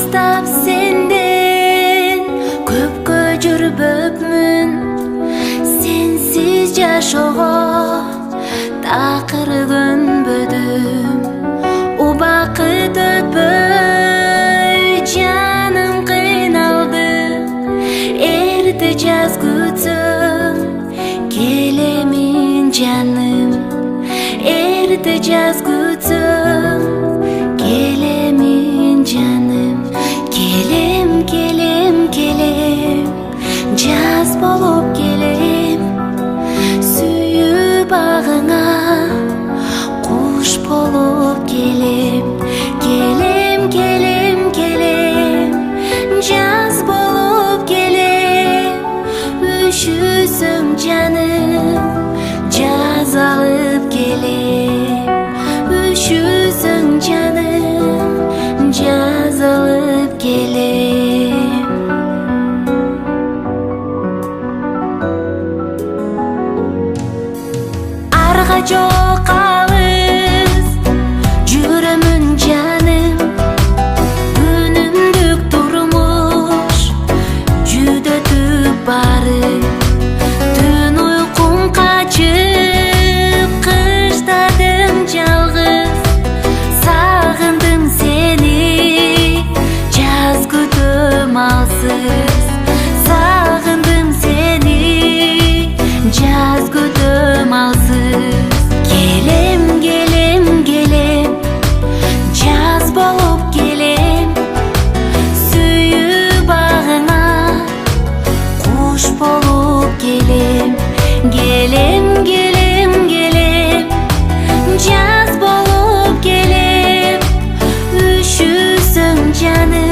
Алыстап сенден көпкө жүрбөпмүн, сенсиз жашоого такыр көнбөдүм. Убакыт өтпөй жаным кыйналды, эрте жаз күтсөм келемин жаным, эрте жаз күтсөм келемин жаным. Келем, келем, келем, жаз болуп келем, сүйүү багыңа куш болуп келем. Келем, келем, келем, жаз болуп келем, үшүсөм жаным, жаз алып келем. Үшүсөң жаным, жаз алып келем. Арга жок алыс жүрөмүн жаным, күнүмдүк турмуш жүдөтүп барып, түн уйкум качып кыштадым жалгыз. Сагындым сени, жаз күтөм алсыз. Сагындым сени, жаз күтөм алсыз. Келем, келем, келем, жаз болуп келем, сүйүү багыңа куш болуп келем. Келем, келем, келем, жаз болуп келем, үшүсөң жаным,